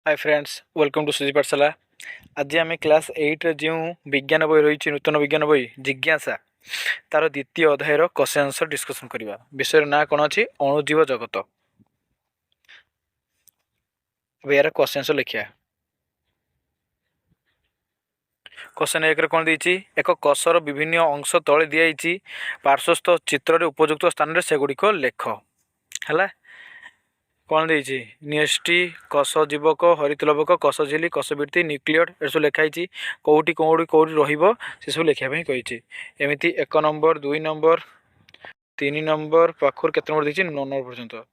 Hi friends, welcome to सुजी पाठशाला। आज आम क्लास 8 जो विज्ञान बही रही नूतन विज्ञान बही जिज्ञासा तार द्वितीय अध्यायर क्वेश्चन आंसर डिस्कसन करवा विषय ना कौन अच्छी अणुजीव जगत। यार क्वेश्चन आंसर लिखिया। क्वेश्चन एक कौन देती एक कषर विभिन्न अंश तले दिखाई पार्श्वस्थ चित्र उपयुक्त स्थान में सेगुड़िक लेख है कौन देती नियष्टि कष जीवक हरितलवक कष झिली कषबृत्ति न्यूक्लियड ए सब लिखाई कौटी कौटी कौटी रही सब लिखापी कही एमती 1 नंबर 2 नंबर 3 नंबर पाखर केत नंबर देखिए 9 नंबर पर्यंत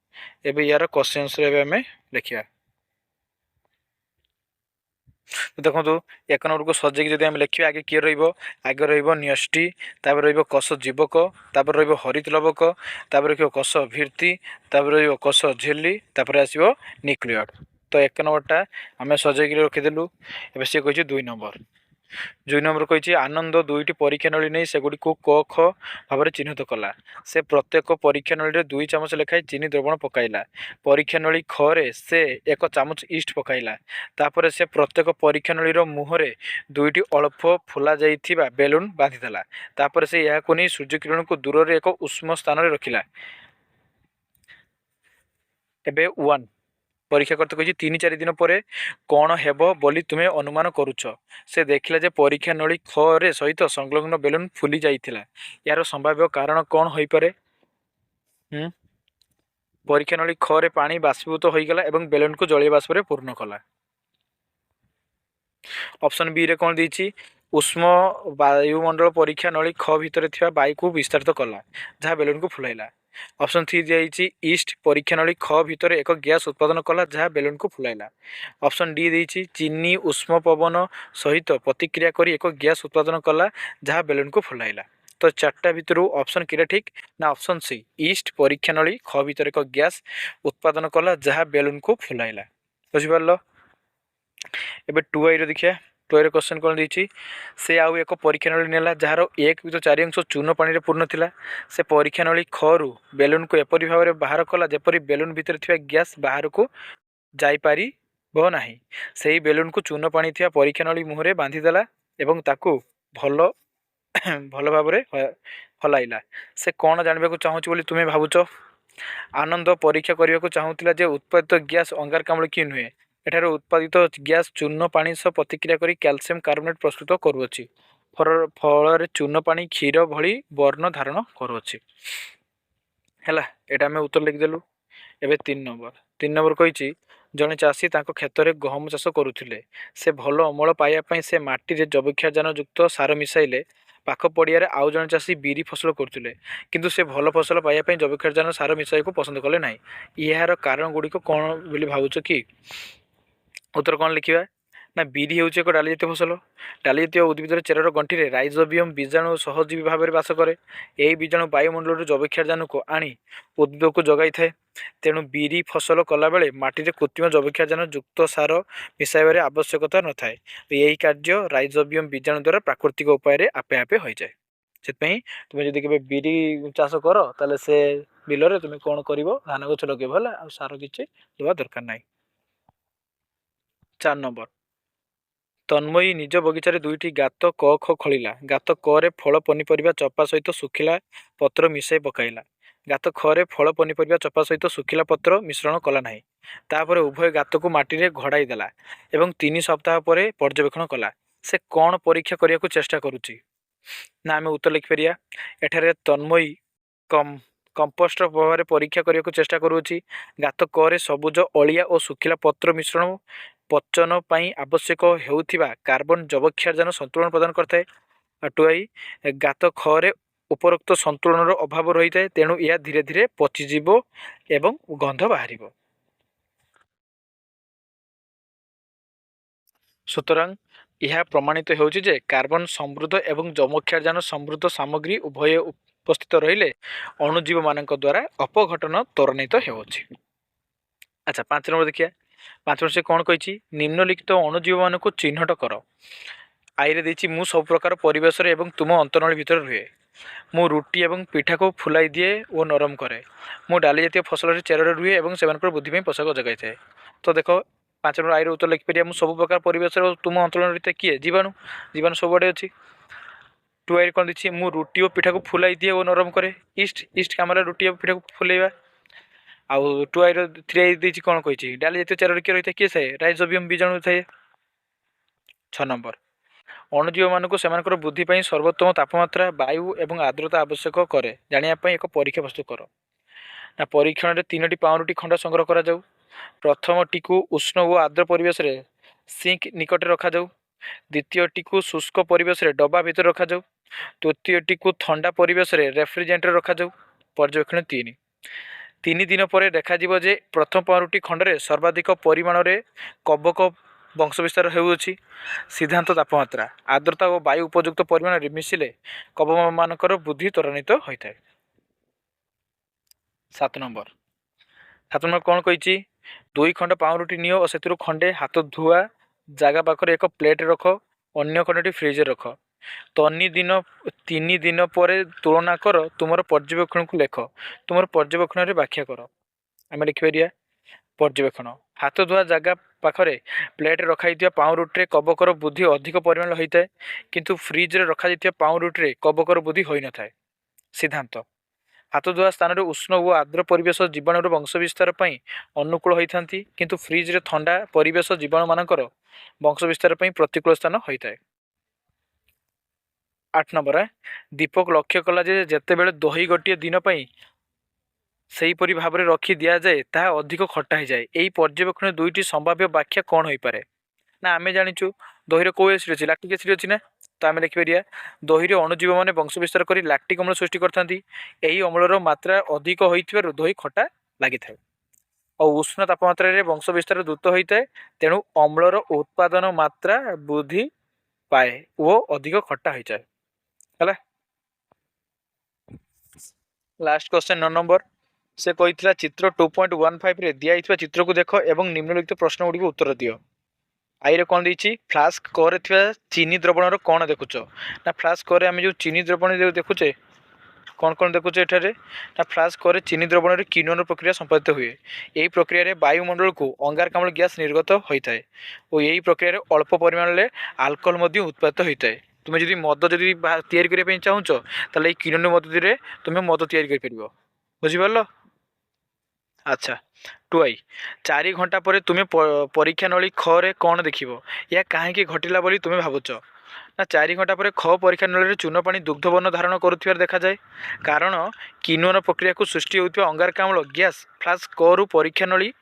एवं यार क्वेश्चन आंसर आम लिखा। देखो 1 नंबर को सजेक जब आम लिखा आगे किए आगे न्यष्टि कष जीवक हरित लवक कष भीर्ति कष झिल्ली आसो न्यूक्लियड। तो 1 नंबरटा आम सजेक रखीदेलु। एवं सी कही 2 नंबर 2 नंबर कही आनंद दुईटी परीक्षा नली नहीं सेगुड़ी को क ख भाव चिन्हित कला। से प्रत्येक परीक्षा नली 2 चामच लेखाएं चीनी द्रवण पकाइला। परीक्षा नली खे से 1 चामच ईस्ट पकाइला। तापर से प्रत्येक परीक्षा नली मुहरे दुईटी अल्प फुला जाइथिबा बेलून बांधिदेला। तापर से यह नहीं सूर्य किरण को दूर एक उष्म स्थान में रखिला। एबे 1 परीक्षा करते कही 3-4 दिन पर कौन हेब बोली तुम्हें अनुमान करुच। से देखला जे परीक्षा नली खे सहित संलग्न बेलून फुली जाइथिला। यार संभाव्य कारण कौन हो पारे? परीक्षा नली खे पानी बाष्पीभूत हो गला एवं बेलून को जलीय बाष्प पूर्ण कला। ऑप्शन बी रे कौन देछि उष्म वायुमंडल परीक्षा नली ख भितर थिबा वायु को विस्तारित कला जहाँ बेलून को फुलाइला। ऑप्शन 3 दिखाई ईस्ट परीक्षा नली ख भितर एक गैस उत्पादन कला जहाँ बेलून को फुलाइला। ऑप्शन डी देछि चीनी उष्म पवन सहित प्रतिक्रिया करी एक गैस उत्पादन कला जहाँ बेलून को फुलाइला। तो 4टा भितर ऑप्शन किरा ठीक ना ऑप्शन सी ईस्ट परीक्षा नली ख भितर एक गैस उत्पादन कला जहाँ बेलून को फुलाइला। बुझिपारल। एबे 2 देखिए 2 क्वेश्चन कौन देछि से आउ एक परीक्षा नली नेला जार 1/4 अंश चून पानी पूर्ण थिला। से परीक्षा नली खरु बेलून को एपरी भाव में बाहर कला जेपरी बेलून भितर थिबा गैस बाहर को जाई पारिबो नाही। सेही बेलून को चून पानी थिबा परीक्षा नली मुहरे बांधिदेला एवं ताकू भल भल भाव में हलाइला। से कौन जानबा चाहूँ बोली तुम्हें भावुच? आनंद परीक्षा करने को चाहूला जे उत्पादित गैस अंगारकाम्ल कि नुहे। एठार उत्पादित गैस चूर्ण पानी सह प्रतिक्रिया करी कैल्शियम कार्बोनेट प्रस्तुत करुअछि। फल चूर्ण पानी क्षीर भली वर्ण धारण करुअछि। हैला एटा हमें उत्तर लिखिदेलु। एबे 3 नंबर कही जड़े चाषी क्षेत्र में गहम चाष करुले। से भल अमल पाइबा से माटी रे जैविकजान युक्त सार मिसाइले पाख पड़िया आउ जड़े चाषी बिरी फसल करुले किंतु से भल फसल पाइबा जैविकजान सार मिसाई को पसंद कले ना। यार कारण गुड़िक कौन बोली भावुच कि? उत्तर कौन लिखा ना बिरी हूँ एक डाली जातीय फसल। डाली जातीय उद्भिद चेरर गंठी में राइजोबियम बीजाणु सहजीवी भाव में बास करे। यही बीजाणु वायुमंडल जैविकजान को आनी उद्भिद को जगाई थाए। तेणु बिरी फसल कला बेले माटी में कृत्रिम जैविकजान युक्त सार मिसाइबार आवश्यकता न थाए। यही कार्य राइजोबियम बीजाणु द्वारा प्राकृतिक उपाय आपे आपे हो जाए। से तुम्हें जब के बिरी चाष कर ताले से बिलरे तुम्हें कौन कर धान गछ लगे भला आ सार किसी देवा दरकार ना। 4 नंबर तन्मयी निज बगीचार 2टी गात क ख खलिला। गात क फल पनीपरिया चपा सहित सुखिला पत्र मिसाई पकाइला। गात ख फल पनीपरिया चपा सहित सुखिला पत्र मिश्रण कला नहीं। तापर उभय गात को माटी रे घड़ाई देला एवं 3 सप्ताह पर पर्यवेक्षण कला। से कौन परीक्षा करने को चेष्टा करुच्ची ना आम उत्तर लिखिपर। एठारे तन्मयी कंपोस्ट भाव में परीक्षा करने को चेष्टा करुच्ची। गात क सबुज अलिया और सुखिला पत्र मिश्रण पचन पाई आवश्यक होउथिबा कार्बन जैविकजान संतुलन प्रदान करता है। टुआई गात खे उपरोक्त संतुलन अभाव रही है तेणु यह धीरे धीरे पचिजीव एवं गंध बाहर। सुतरां यह प्रमाणित होउछि जे कार्बन समृद्ध एवं जैविकजान समृद्ध सामग्री उभय उपस्थित रहिले अणुजीव मानक द्वारा अपघटन त्वरान्वित होउछि। अच्छा 5 नंबर देखिए 5 नंबर से कौन कही निम्नलिखित अणुजीव मान को चिन्हट कर। आईरे देछि मु सब प्रकार परिवेश एवं तुम अंतनली भितर रुहे। मु रुटी एवं पिठा को फुलाई दिए और नरम करे। मु डाली जातीय फसल चेर रुहे और से बुद्धि पोषक जगाई थाए। तो देख पाँच नंबर आई उत्तर लिखिपर मुझे सब प्रकार परिवेश तुम अंचल रही किए जीवाणु जीवाणु सबुआड़े अच्छी टू आई कौन देखिए मुझे रुटी और पिठा को फुलाई दिए और नरम करे ईस्ट ईस्ट कम रुटी और पिठा को फुलैवा आउ टू आई थ्री आई देखिए कौन कही डाली जातीय चारे किए रही है किए सए राइजोबियम बीजाणु थाए 6 नंबर अणुजीव मानक से बुद्धि सर्वोत्तम तापमात्रा वायु और आर्द्रता आवश्यक करे जानापी एक परीक्षा प्रस्तुत कर ना परीक्षण में 3टी पाउंडटी खंड संग्रह करा जाऊ प्रथम टी को उष्ण और आर्द्र परिवेश रे सिंक निकट रखा जाऊ द्वितीय टी को शुष्क परिवेश रे डब्बा भितर रखा जाऊ तृतीय टी को ठंडा परिवेश रे रेफ्रिजरेटर रखा जाऊ पर्यवेक्षण 3 दिन पर देखा जे प्रथम पाउंडटी खंड में सर्वाधिक परिमाण में कवक वंश विस्तार होउछि सिद्धांत तापमात्रा आर्द्रता और वायु उपयुक्त परिमाण में मिसिले कवक मानकर बुद्धि त्वरान्वित होता है 7 नंबर कौन कही 2 खंड पाउंडटी नियो और से खंडे हाथ धुआ जगह पाखे एक प्लेट रख अन्य खंडटी फ्रिज रख 3 दिन पर तुलना कर तुम पर्यवेक्षण को लेख तुम पर्यवेक्षण में व्याख्या कर आम लिखिपर पर्यवेक्षण हाथ धुआ जगह पाखे प्लेट रखाई पाउंडुटी कवकर बुद्धि अधिक परिमाण होता है किंतु फ्रिज रे रखा पाउंडुटी कवकर बुद्धि होई न थाए सिद्धांत हाथ धुआ स्थान में उष्ण और आर्द्र परिवेश जीवाणु वंश विस्तार पर अनुकूल होता किंतु फ्रिज रे ठंडा परिवेश जीवाणु मानकर वंश विस्तार पर प्रतिकूल स्थान होता है 8 नंबर दीपक लक्ष्य कला जेते बेले दही गोटे दिन सेहीपरि भाव में रखी दि जाए ता अधिक खटा हो जाए यही पर्यवेक्षण 2टी संभाव्य व्याख्या कौन हो पारे ना आम जाचु दही कौ एसिड अच्छी लाक्टिक एसिड अच्छी ना तो आम लिखिपर दही अणुजीव मैंने वंश विस्तार कर लाक्टिक अम्ल सृष्टि करते अम्लर मात्रा अधिक हो दही खटा लगी था और उष्ण तापमात्रा वंश विस्तार द्रुत होता है तेणु अम्लर उत्पादन मात्रा वृद्धि पाए वो अधिक खटा हो जाए है लास्ट क्वेश्चन 9 नंबर से कही चित्र 2.15 रे दिया चित्र को देख एवं निम्नलिखित प्रश्न गुड़ी उत्तर दियो आई रे कौन देछि फ्लास्क करे चीनी द्रवणर कौन देखुच ना फ्लास्क करे आम जो चीनी द्रवण देखुचे कौन कौन देखुचे एठारे ना फ्लास्क करे चीनी द्रवण किण्वन प्रक्रिया संपादित हुए यही प्रक्रिया रे वायुमंडल को अंगारकाम्ल गैस निर्गत होता है और यही प्रक्रिया रे अल्प परिमाण में अल्कोहल उत्पादित होता है तुम्हें जदि मद जदि तैयारी करने चाहूच ताले किण्वन मददी तुम्हें मद तैयारी कर बुझिपार अच्छा 2 आई 4 घंटा पर तुम्हें परीक्षा नली ख रे कौन देख या कहीं घटला बोली तुम्हें भावुच ना 4 घंटा पर ख परीक्षा नली चून पानी दुग्धवर्ण धारण कर देखा जाए कारण किण्वन प्रक्रिया को सृष्टि होता अंगारकाम्ल गैस फ्लास्क करू परीक्षा नली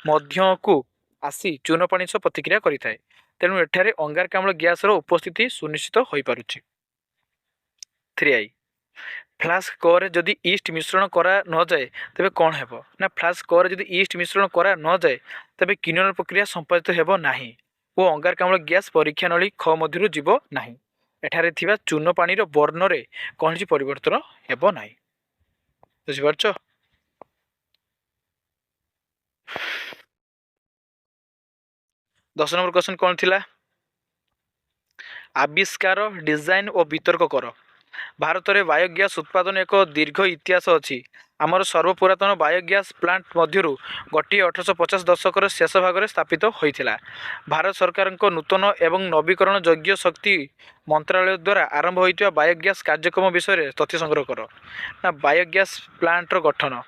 मध्य को आसी चून पानी सह प्रतिक्रिया करें तेणु एठारे अंगारकाम्ल गैस उपस्थिति सुनिश्चित हो पारुछि 3 आई फ्लास्क करे जदि ईस्ट मिश्रण करा न जाए तेबे कौन हेबो ना फ्लास्क करे जदि ईस्ट मिश्रण करा न जाए तेबे किण्वन प्रक्रिया संपादित हेबो नाही वो अंगारकाम्ल गैस परीक्षा नली ख मध्यरु जीवो नाही एठारे थिबा चून पानी रो वर्ण रे कोनसी परिवर्तन हेबो नाही बुझि पारछो 10 नंबर क्वेश्चन कौन थिला आविष्कार डिजाइन और वितर्क कर भारत में बायोगैस उत्पादन एक दीर्घ इतिहास अच्छी आमर सर्वपुरातन बायोगैस प्लांट मध्यरु गोटे 1850 दशक शेष भाग में स्थापित होता भारत सरकार नूतन एवं नवीकरण योग्य शक्ति मंत्रालय द्वारा आरंभ होता बायोगैस कार्यक्रम विषय तथ्य संग्रह कर ना बायोगैस प्लांटर गठन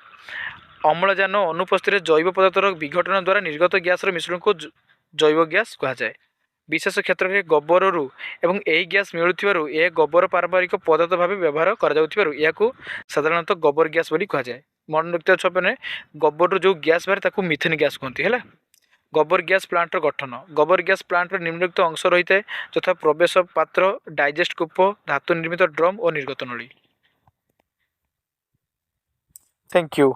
अम्लजान अनुपस्थित जैव पदार्थर विघटन द्वारा निर्गत गैस मिश्रण को जैव गैस कहुए विशेष क्षेत्र में गोबर एवं यही गैस मिलूँ यह गोबर पारंपरिक पदार्थ भाव व्यवहार कर साधारणतः गोबर गैस बोली कहुए मन रखते छपने गोबर जो गैस बाहर ताकू मिथेन गैस कहते हैं गोबर गैस प्लांटर गठन गोबर गैस प्लांटर निम्नलिखित अंश रही है यथा प्रवेश पात्र डाइजेस्ट कूप धातु निर्मित ड्रम और निर्गत नली थैंक यू।